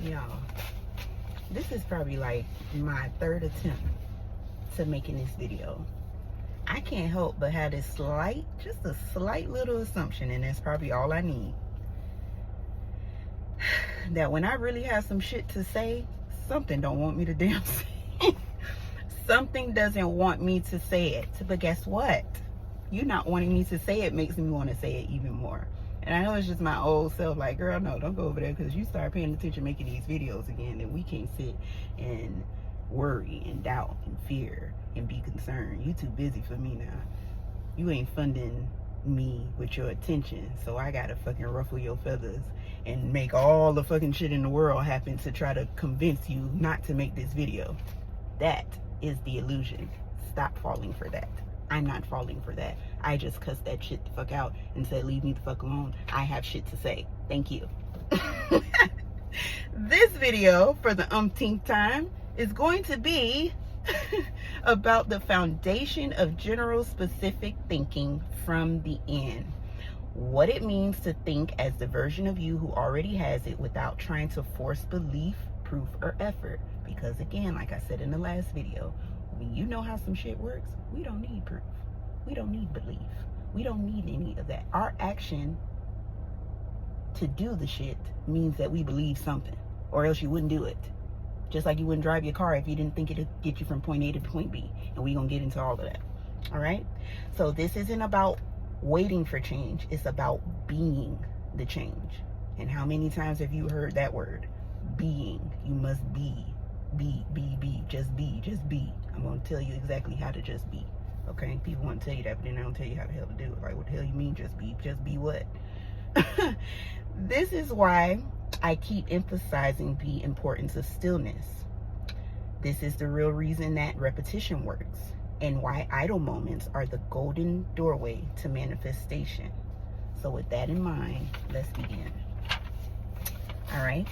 Y'all, this is probably like my third attempt to making this video. I can't help but have this just a slight little assumption, and that's probably all I need, that when I really have some shit to say, something don't want me to damn say. Something doesn't want me to say it. But guess what? You not wanting me to say it makes me want to say it even more. And I know it's just my old self, like, girl, no, don't go over there, because you start paying attention making these videos again, and we can't sit and worry and doubt and fear and be concerned. You too busy for me now. You ain't funding me with your attention, so I gotta fucking ruffle your feathers and make all the fucking shit in the world happen to try to convince you not to make this video. That is the illusion. Stop falling for that. I'm not falling for that. I just cussed that shit the fuck out and said, leave me the fuck alone. I have shit to say. Thank you. This video, for the umpteenth time, is going to be about the foundation of general specific thinking from the end. What it means to think as the version of you who already has it without trying to force belief, proof, or effort. Because again, like I said in the last video, when you know how some shit works, we don't need proof. We don't need belief. We don't need any of that. Our action to do the shit means that we believe something, or else you wouldn't do it. Just like you wouldn't drive your car if you didn't think it'd get you from point A to point B. And we're going to get into all of that. All right? So this isn't about waiting for change. It's about being the change. And how many times have you heard that word? Being. You must be. Be. Just be. Just be. I'm going to tell you exactly how to just be. Okay? People want to tell you that, but then they don't tell you how the hell to do it. Like, what the hell you mean just be? Just be what? This is why I keep emphasizing the importance of stillness. This is the real reason that repetition works, and why idle moments are the golden doorway to manifestation. So with that in mind, let's begin. All right.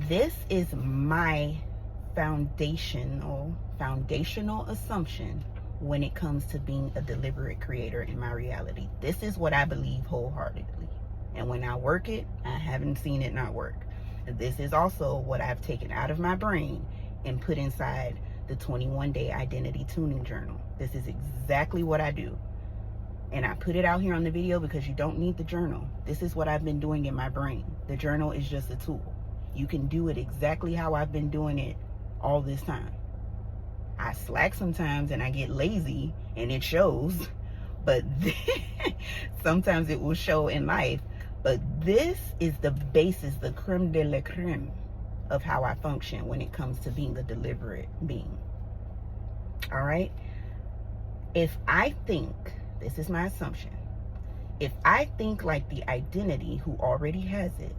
This is my foundational assumption when it comes to being a deliberate creator in my reality. This is what I believe wholeheartedly. And when I work it, I haven't seen it not work. This is also what I've taken out of my brain and put inside the 21-day identity tuning journal. This is exactly what I do. And I put it out here on the video because you don't need the journal. This is what I've been doing in my brain. The journal is just a tool. You can do it exactly how I've been doing it all this time. I slack sometimes and I get lazy and it shows, but sometimes it will show in life. But this is the basis, the creme de la creme of how I function when it comes to being a deliberate being. All right? If I think, this is my assumption, if I think like the identity who already has it,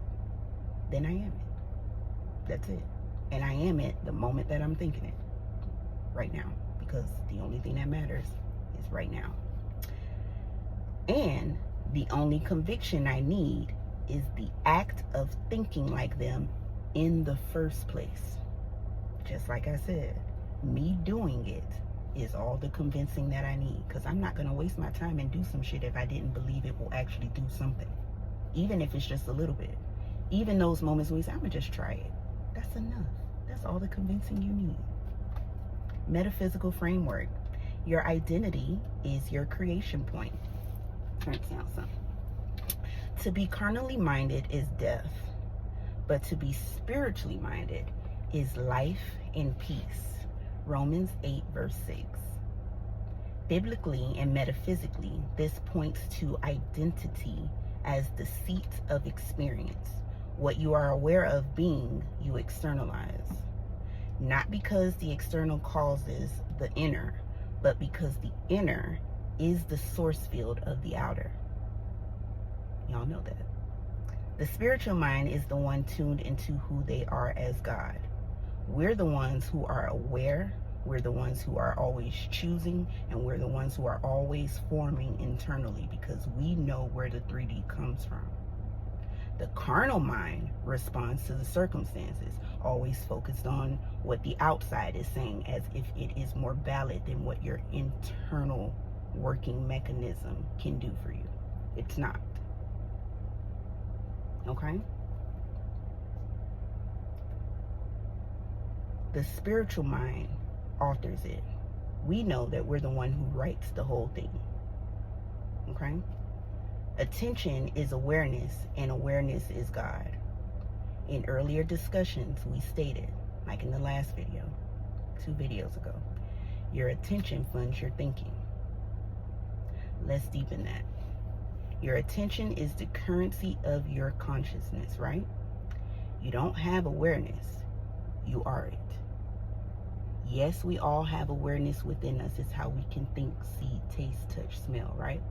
then I am it. That's it. And I am it the moment that I'm thinking it. Right now. Because the only thing that matters is right now. And the only conviction I need is the act of thinking like them in the first place. Just like I said, me doing it is all the convincing that I need, because I'm not going to waste my time and do some shit if I didn't believe it will actually do something, even if it's just a little bit. Even those moments when you say, I'm going to just try it. That's enough. That's all the convincing you need. Metaphysical framework. Your identity is your creation point. Turns out something. To be carnally minded is death, but to be spiritually minded is life and peace. Romans 8 verse 6. Biblically and metaphysically, this points to identity as the seat of experience. What you are aware of being, you externalize. Not because the external causes the inner, but because the inner is the source field of the outer. Y'all know that. The spiritual mind is the one tuned into who they are as God. We're the ones who are aware, we're the ones who are always choosing, and we're the ones who are always forming internally, because we know where the 3D comes from. The carnal mind responds to the circumstances, always focused on what the outside is saying, as if it is more valid than what your internal working mechanism can do for you. It's not. Okay? The spiritual mind authors it. We know that we're the one who writes the whole thing. Okay? Attention is awareness, and awareness is God. In earlier discussions, we stated, like in the last video, 2 videos ago, your attention funds your thinking. Let's deepen that. Your attention is the currency of your consciousness, right? You don't have awareness. You are it. Yes, we all have awareness within us. It's how we can think, see, taste, touch, smell, right?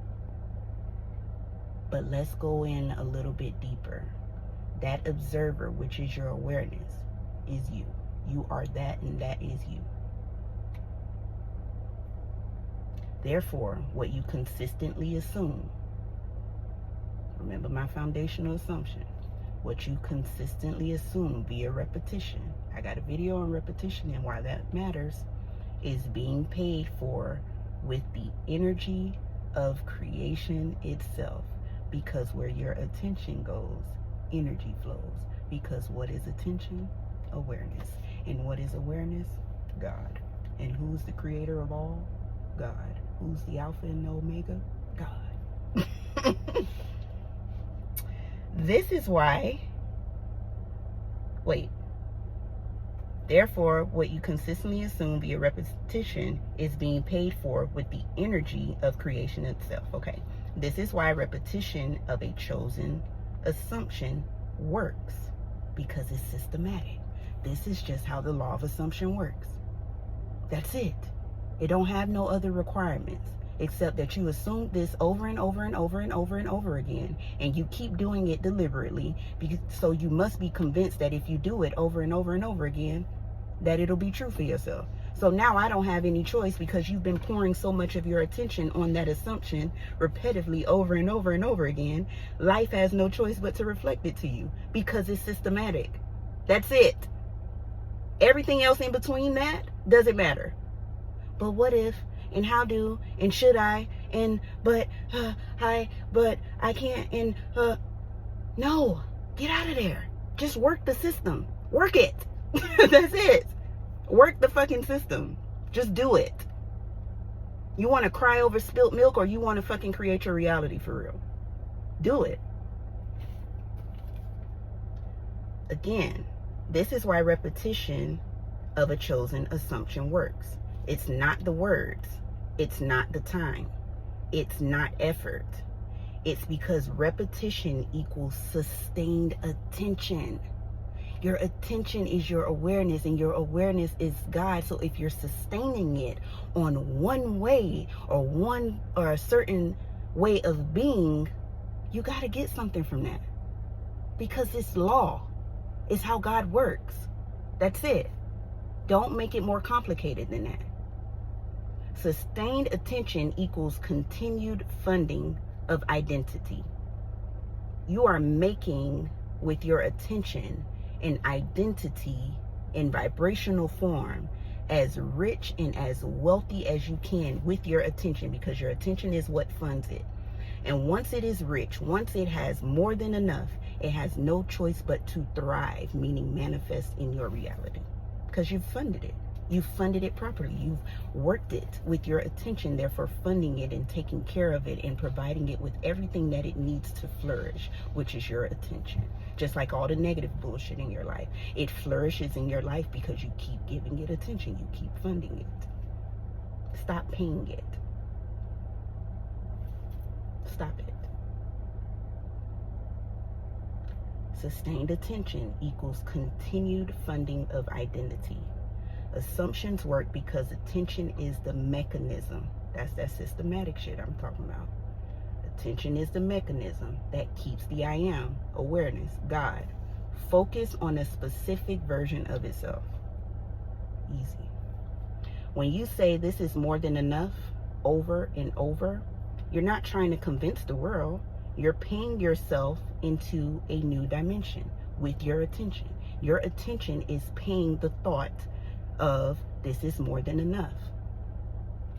But let's go in a little bit deeper. That observer, which is your awareness, is you. You are that, and that is you. Therefore, what you consistently assume, remember my foundational assumption, what you consistently assume via repetition, I got a video on repetition and why that matters, is being paid for with the energy of creation itself. Because where your attention goes, energy flows. Because what is attention? Awareness. And what is awareness? God. And who's the creator of all? God. Who's the Alpha and the Omega? God. This is why, therefore, what you consistently assume via repetition is being paid for with the energy of creation itself. Okay. This is why repetition of a chosen assumption works, because it's systematic. This is just how the law of assumption works. That's it. It don't have no other requirements except that you assume this over and over and over and over and over again, and you keep doing it deliberately, because so you must be convinced that if you do it over and over and over again, that it'll be true for yourself. So now I don't have any choice, because you've been pouring so much of your attention on that assumption repetitively over and over and over again. Life has no choice but to reflect it to you, because it's systematic. That's it. Everything else in between that doesn't matter. But what if, and how do, and should I, and but I can't, and no, get out of there. Just work the system. Work it. That's it. Work the fucking system. Just do it. You want to cry over spilt milk, or you want to fucking create your reality for real? Do it. Again, this is why repetition of a chosen assumption works. It's not the words. It's not the time. It's not effort. It's because repetition equals sustained attention. Your attention is your awareness, and your awareness is God. So if you're sustaining it on one way or a certain way of being, you got to get something from that, because it's law. It's how God works. That's it. Don't make it more complicated than that. Sustained attention equals continued funding of identity. You are making with your attention an identity in vibrational form as rich and as wealthy as you can with your attention, because your attention is what funds it. And once it is rich, once it has more than enough, it has no choice but to thrive, meaning manifest in your reality, because you've funded it. You've funded it properly. You've worked it with your attention, therefore funding it and taking care of it and providing it with everything that it needs to flourish, which is your attention. Just like all the negative bullshit in your life, it flourishes in your life because you keep giving it attention. You keep funding it. Stop paying it. Stop it. Sustained attention equals continued funding of identity. Assumptions work because attention is the mechanism. That's that systematic shit I'm talking about. Attention is the mechanism that keeps the I am, awareness, God, focused on a specific version of itself. Easy. When you say this is more than enough over and over, you're not trying to convince the world. You're paying yourself into a new dimension with your attention. Your attention is paying the thought of this is more than enough.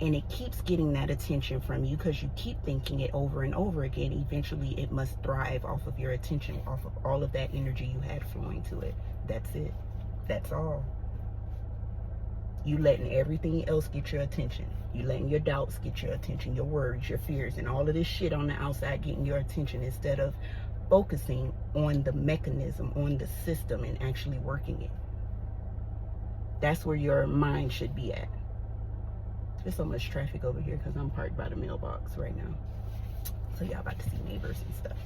And it keeps getting that attention from you because you keep thinking it over and over again. Eventually it must thrive off of your attention, off of all of that energy you had flowing to it. That's it. That's all. You letting everything else get your attention. You letting your doubts get your attention, your worries, your fears, and all of this shit on the outside getting your attention instead of focusing on the mechanism, on the system, and actually working it. That's where your mind should be at. There's so much traffic over here because I'm parked by the mailbox right now. So y'all about to see neighbors and stuff.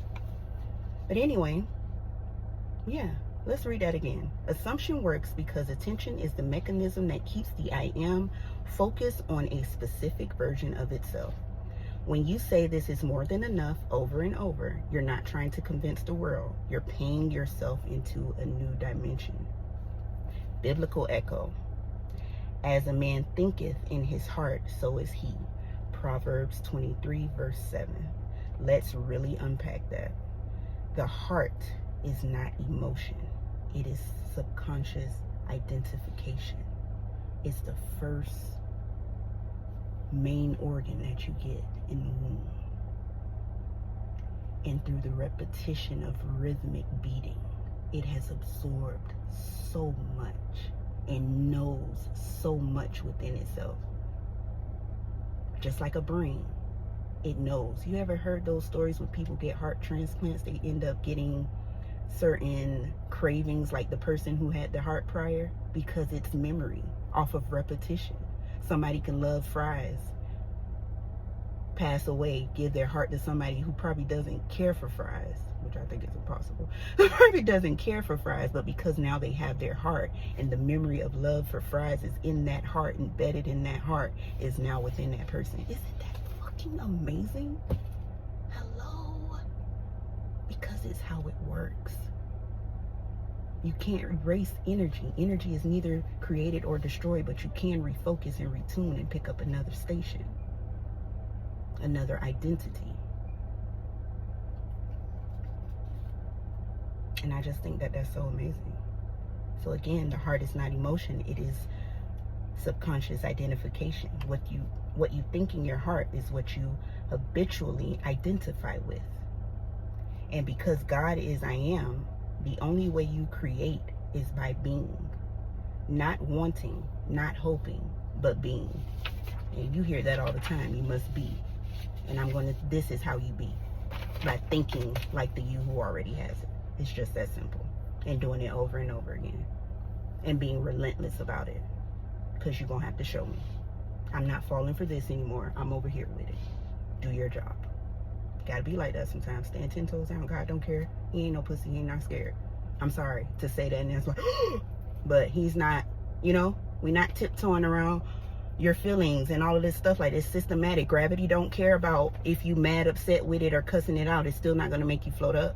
But anyway, yeah, let's read that again. Assumption works because attention is the mechanism that keeps the I am focused on a specific version of itself. When you say this is more than enough over and over, you're not trying to convince the world. You're paying yourself into a new dimension. Biblical echo. As a man thinketh in his heart, so is he. Proverbs 23, verse 7. Let's really unpack that. The heart is not emotion. It is subconscious identification. It's the first main organ that you get in the womb. And through the repetition of rhythmic beating, it has absorbed so much and knows so much within itself. Just like a brain, it knows. You ever heard those stories when people get heart transplants? They end up getting certain cravings like the person who had the heart prior because it's memory off of repetition. Somebody can love fries, pass away, give their heart to somebody who probably doesn't care for fries, which I think is impossible. Probably doesn't care for fries, but because now they have their heart and the memory of love for fries is in that heart, embedded in that heart, is now within that person. Isn't that fucking amazing? Hello? Because it's how it works. You can't erase energy. Energy is neither created or destroyed, but you can refocus and retune and pick up another station, another identity. And I just think that that's so amazing. So again, the heart is not emotion. It is subconscious identification. What you think in your heart is what you habitually identify with. And because God is I am, the only way you create is by being. Not wanting, not hoping, but being. And you hear that all the time. You must be. And this is how you be. By thinking like the you who already has it. It's just that simple. And doing it over and over again. And being relentless about it. Because you're going to have to show me. I'm not falling for this anymore. I'm over here with it. Do your job. Gotta be like that sometimes. Stand 10 toes down. God don't care. He ain't no pussy. He ain't not scared. I'm sorry to say that. And it's like, but he's not, we're not tiptoeing around your feelings and all of this stuff like this. Systematic. Gravity don't care about if you mad, upset with it, or cussing it out. It's still not going to make you float up.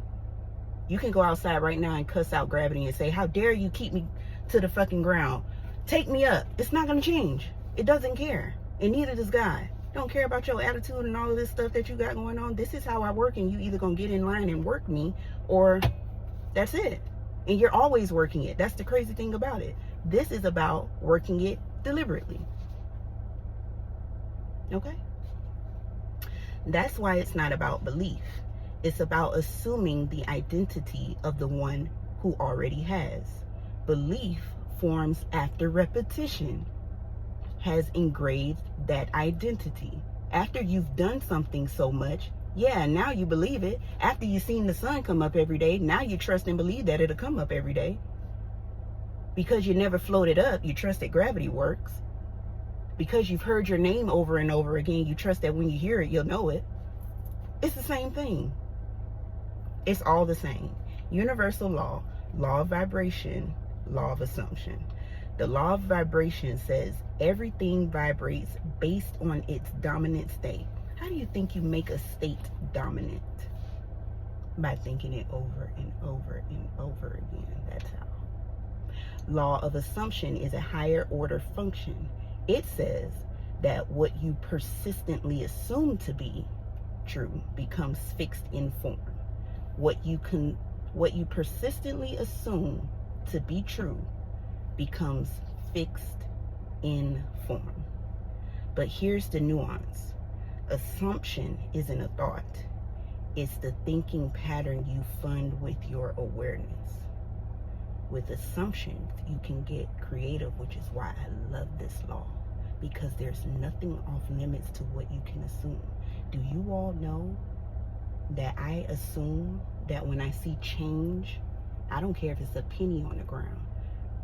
You can go outside right now and cuss out gravity and say, how dare you keep me to the fucking ground? Take me up. It's not going to change. It doesn't care. And neither does God. Don't care about your attitude and all of this stuff that you got going on. This is how I work, and you either gonna get in line and work me, or that's it. And you're always working it. That's the crazy thing about it. This is about working it deliberately. Okay? That's why it's not about belief. It's about assuming the identity of the one who already has. Belief forms after repetition has engraved that identity. After you've done something so much, now you believe it. After you've seen the sun come up every day, now you trust and believe that it'll come up every day. Because you never floated up, you trust that gravity works. Because you've heard your name over and over again, you trust that when you hear it, you'll know it. It's the same thing. It's all the same. Universal law, law of vibration, law of assumption. The law of vibration says everything vibrates based on its dominant state. How do you think you make a state dominant? By thinking it over and over and over again. That's how. Law of assumption is a higher order function. It says that what you persistently assume to be true becomes fixed in form. What you persistently assume to be true becomes fixed in form. But here's the nuance. Assumption isn't a thought. It's the thinking pattern you fund with your awareness. With assumptions, you can get creative, which is why I love this law, because there's nothing off limits to what you can assume. Do you all know that I assume that when I see change, I don't care if it's a penny on the ground,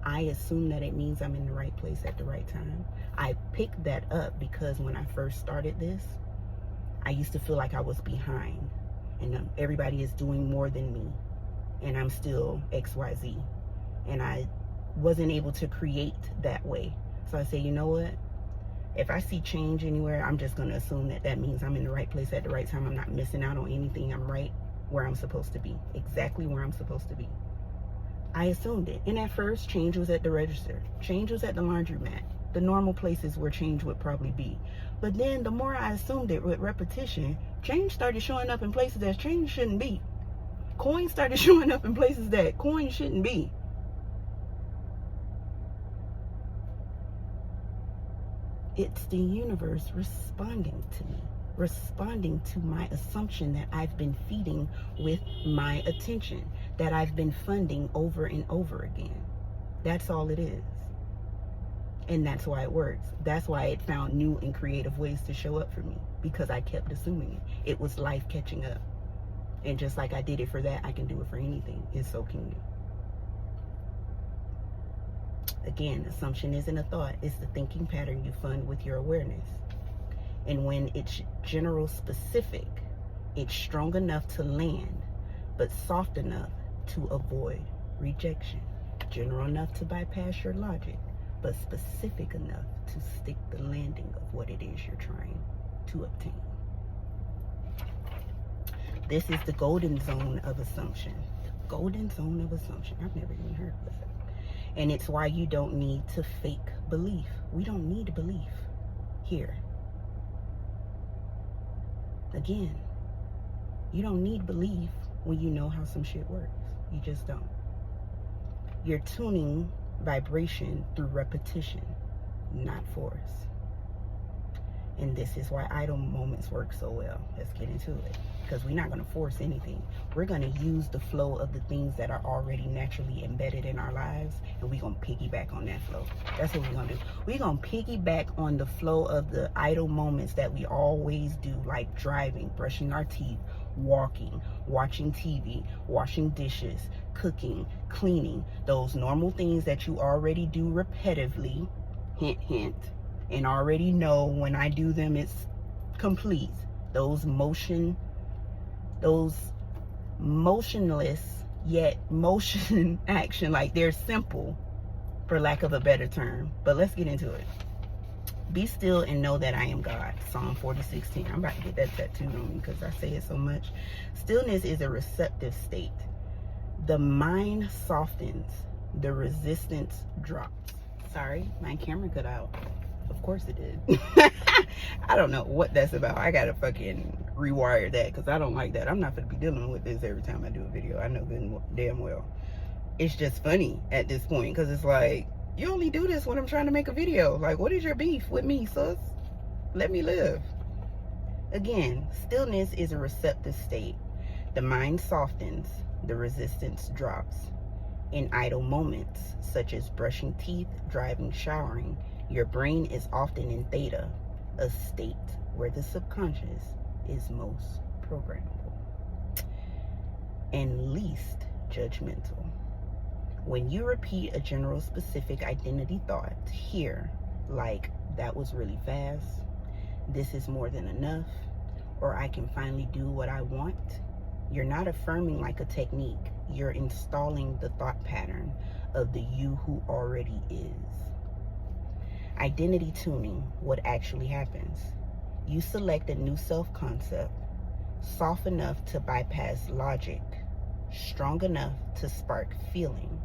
I assume that it means I'm in the right place at the right time. I picked that up because when I first started this, I used to feel like I was behind and everybody is doing more than me and I'm still XYZ. And I wasn't able to create that way. So I say, you know what? If I see change anywhere, I'm just going to assume that that means I'm in the right place at the right time. I'm not missing out on anything. I'm right where I'm supposed to be. Exactly where I'm supposed to be. I assumed it. And at first, change was at the register. Change was at the laundromat. The normal places where change would probably be. But then the more I assumed it with repetition, change started showing up in places that change shouldn't be. Coins started showing up in places that coins shouldn't be. It's the universe responding to me, responding to my assumption that I've been feeding with my attention, that I've been funding over and over again. That's all it is. And that's why it works. That's why it found new and creative ways to show up for me, because I kept assuming it. It was life catching up. And just like I did it for that, I can do it for anything. And so can you. Again, assumption isn't a thought. It's the thinking pattern you fund with your awareness. And when it's general specific, it's strong enough to land, but soft enough to avoid rejection. General enough to bypass your logic, but specific enough to stick the landing of what it is you're trying to obtain. This is the golden zone of assumption. Golden zone of assumption. I've never even heard of that. And it's why you don't need to fake belief. We don't need belief here. Again, you don't need belief when you know how some shit works. You just don't. You're tuning vibration through repetition, not force. And this is why idle moments work so well. Let's get into it. Because we're not going to force anything. We're going to use the flow of the things that are already naturally embedded in our lives, and we're going to piggyback on that flow. That's what we're going to do. We're going to piggyback on the flow of the idle moments that we always do, like driving, brushing our teeth, walking, watching TV, washing dishes, cooking, cleaning. Those normal things that you already do repetitively, hint, hint, and already know when I do them, it's complete. Those motionless yet motion action, like they're simple for lack of a better term. But let's get into it. Be still and know that I am God. Psalm 46:10. I'm about to get that tattooed on me because I say it so much. Stillness is a receptive state. The mind softens, the resistance drops. Sorry, my camera cut out. Of course it did. I don't know what that's about. I gotta fucking rewire that because I don't like that. I'm not gonna be dealing with this every time I do a video. I know good and damn well. It's just funny at this point because it's like, you only do this when I'm trying to make a video. Like, what is your beef with me, sus? Let me live. Again, stillness is a receptive state. The mind softens, the resistance drops. In idle moments, such as brushing teeth, driving, showering, your brain is often in theta, a state where the subconscious is most programmable and least judgmental. When you repeat a general specific identity thought here, like, that was really fast, this is more than enough, or I can finally do what I want, you're not affirming like a technique. You're installing the thought pattern of the you who already is. Identity tuning, what actually happens. You select a new self-concept, soft enough to bypass logic, strong enough to spark feeling.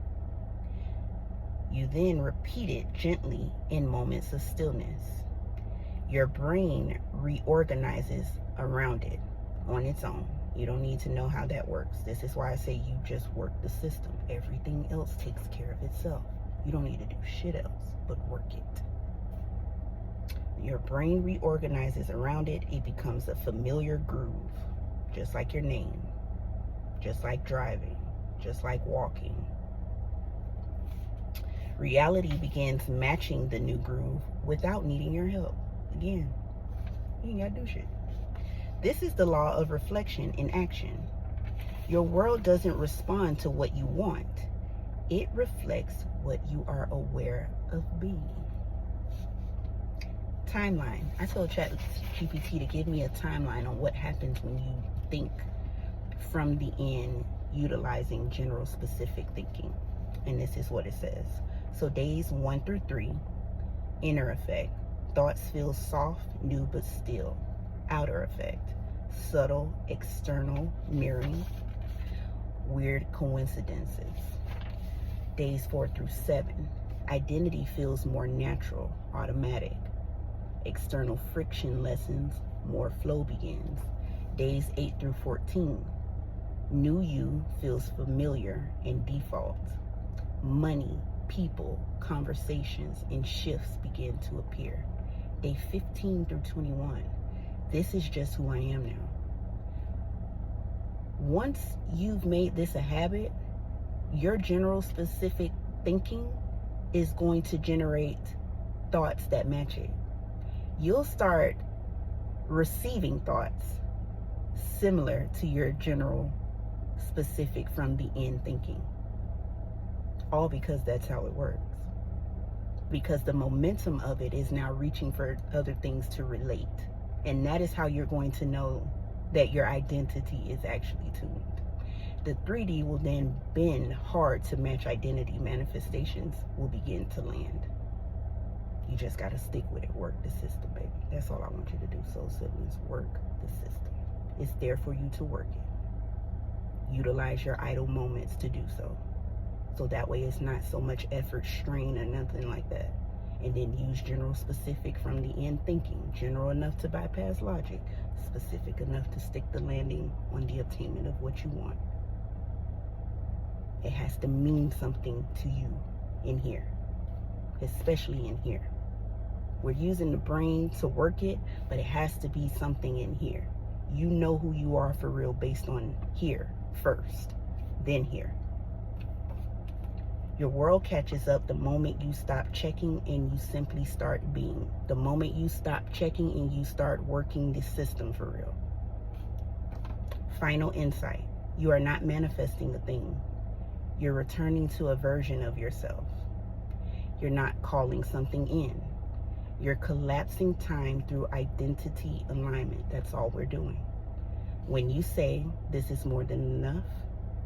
You then repeat it gently in moments of stillness. Your brain reorganizes around it on its own. You don't need to know how that works. This is why I say you just work the system. Everything else takes care of itself. You don't need to do shit else but work it. Your brain reorganizes around it. It becomes a familiar groove, just like your name, just like driving, just like walking. Reality begins matching the new groove without needing your help. Again, you ain't gotta do shit. This is the law of reflection in action. Your world doesn't respond to what you want. It reflects what you are aware of being. Timeline. I told ChatGPT to give me a timeline on what happens when you think from the end utilizing general specific thinking. And this is what it says. So days 1 through 3, inner effect. Thoughts feel soft, new but still. Outer effect. Subtle, external, mirroring. Weird coincidences. Days 4 through 7. Identity feels more natural, automatic. External friction lessens, more flow begins. Days 8 through 14. New you feels familiar and default. Money, people, conversations, and shifts begin to appear. Day 15 through 21. This is just who I am now. Once you've made this a habit, your general specific thinking is going to generate thoughts that match it. You'll start receiving thoughts similar to your general specific from the end thinking. All because that's how it works. Because the momentum of it is now reaching for other things to relate. And that is how you're going to know that your identity is actually tuned. The 3D will then bend hard to match identity. Manifestations will begin to land. You just got to stick with it. Work the system, baby. That's all I want you to do. Soul siblings, work the system. It's there for you to work it. Utilize your idle moments to do so. So that way it's not so much effort, strain, or nothing like that. And then use general specific from the end thinking. General enough to bypass logic. Specific enough to stick the landing on the attainment of what you want. It has to mean something to you in here. Especially in here. We're using the brain to work it, but it has to be something in here. You know who you are for real based on here first, then here. Your world catches up the moment you stop checking and you simply start being. The moment you stop checking and you start working the system for real. Final insight. You are not manifesting a thing. You're returning to a version of yourself. You're not calling something in. You're collapsing time through identity alignment. That's all we're doing. When you say, this is more than enough,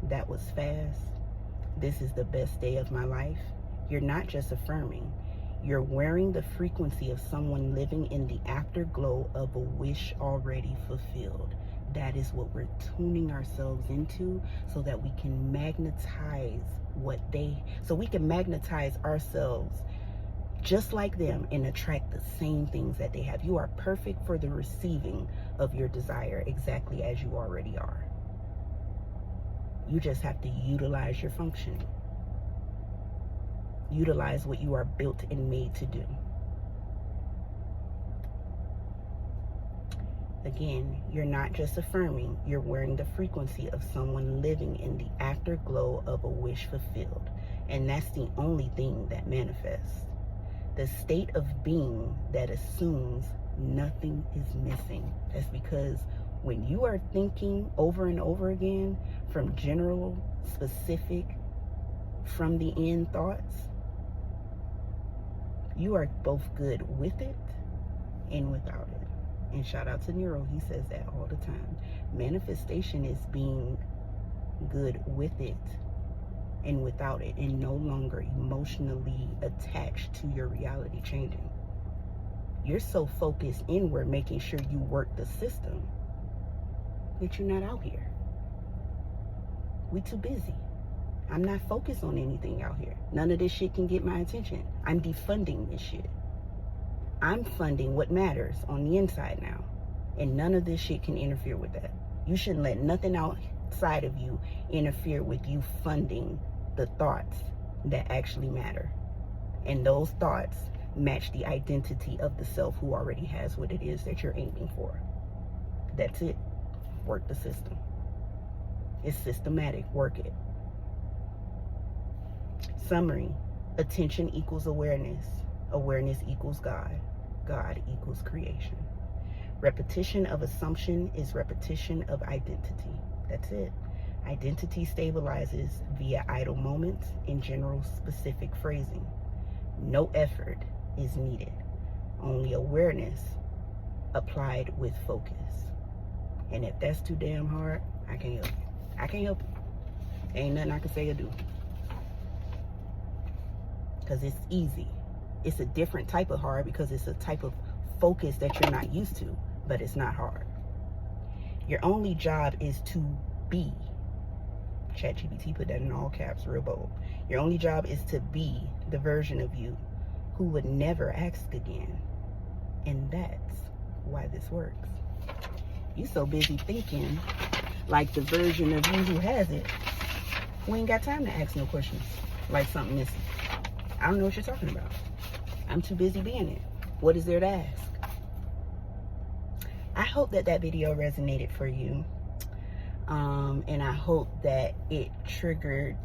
that was fast, this is the best day of my life, you're not just affirming. You're wearing the frequency of someone living in the afterglow of a wish already fulfilled. That is what we're tuning ourselves into so that we can magnetize so we can magnetize ourselves just like them and attract the same things that they have. You are perfect for the receiving of your desire exactly as you already are. You just have to utilize your functioning. Utilize what you are built and made to do. Again, you're not just affirming, you're wearing the frequency of someone living in the afterglow of a wish fulfilled. And that's the only thing that manifests. The state of being that assumes nothing is missing. That's because when you are thinking over and over again from general, specific, from the end thoughts, you are both good with it and without it. And shout out to Nero, he says that all the time. Manifestation is being good with it and without it, and no longer emotionally attached to your reality changing. You're so focused inward, making sure you work the system, that you're not out here. We too busy. I'm not focused on anything out here. None of this shit can get my attention. I'm defunding this shit. I'm funding what matters on the inside now. And none of this shit can interfere with that. You shouldn't let nothing outside of you interfere with you funding the thoughts that actually matter. And those thoughts match the identity of the self who already has what it is that you're aiming for. That's it. Work the system. It's systematic. Work it. Summary. Attention equals awareness. Awareness equals God. God equals creation. Repetition of assumption is repetition of identity. That's it. Identity stabilizes via idle moments and general specific phrasing. No effort is needed. Only awareness applied with focus. And if that's too damn hard, I can't help you. I can't help you. Ain't nothing I can say or do. Because it's easy. It's a different type of hard because it's a type of focus that you're not used to, but it's not hard. Your only job is to be. ChatGPT put that in all caps, real bold. Your only job is to be the version of you who would never ask again. And that's why this works. You so busy thinking like the version of you who has it, we ain't got time to ask no questions like something missing. I don't know what you're talking about. I'm too busy being it. What is there to ask? I hope that that video resonated for you. And I hope that it triggered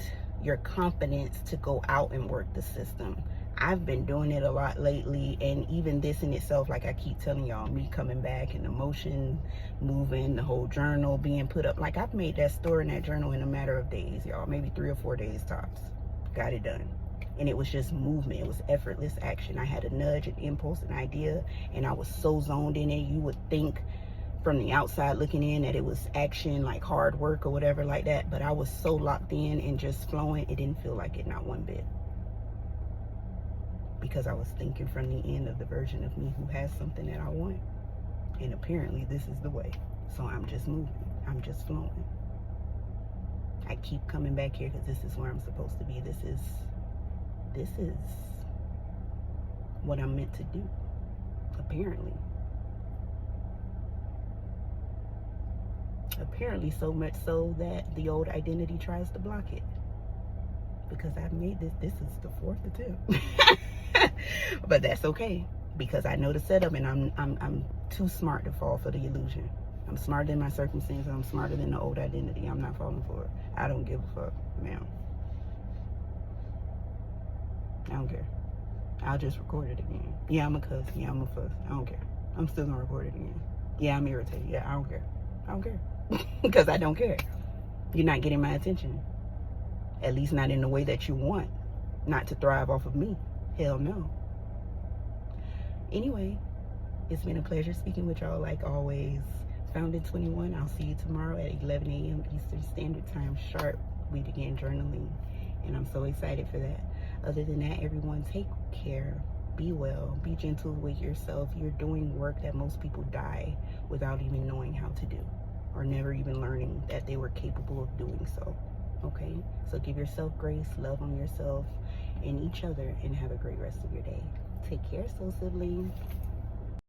your confidence to go out and work the system. I've been doing it a lot lately, and even this in itself, like I keep telling y'all, me coming back and the motion moving, the whole journal being put up. Like I've made that story in that journal in a matter of days, y'all, maybe 3 or 4 days tops. Got it done. And it was just movement. It was effortless action. I had a nudge, an impulse, an idea, and I was so zoned in it. You would think from the outside looking in that it was action, like hard work or whatever like that. But I was so locked in and just flowing, it didn't feel like it, not one bit. Because I was thinking from the end of the version of me who has something that I want. And apparently this is the way. So I'm just moving. I'm just flowing. I keep coming back here because this is where I'm supposed to be. This is what I'm meant to do, apparently. Apparently so much so that the old identity tries to block it. Because I've made this is the 4th attempt. But that's okay, because I know the setup, and I'm too smart to fall for the illusion. I'm smarter than my circumstances. I'm smarter than the old identity. I'm not falling for it. I don't give a fuck, ma'am. I don't care. I'll just record it again. Yeah, I'm a cuss. Yeah, I'm a fuss. I don't care. I'm still gonna record it again. Yeah, I'm irritated. Yeah, I don't care. I don't care. Because I don't care. You're not getting my attention. At least not in the way that you want. Not to thrive off of me. Hell no. Anyway, it's been a pleasure speaking with y'all like always. Found in 21. I'll see you tomorrow at 11 a.m. Eastern Standard Time sharp. We begin journaling. And I'm so excited for that. Other than that, everyone take care. Be well. Be gentle with yourself. You're doing work that most people die without even knowing how to do. Or never even learning that they were capable of doing so. Okay? So give yourself grace, love on yourself and each other, and have a great rest of your day. Take care, soul sibling.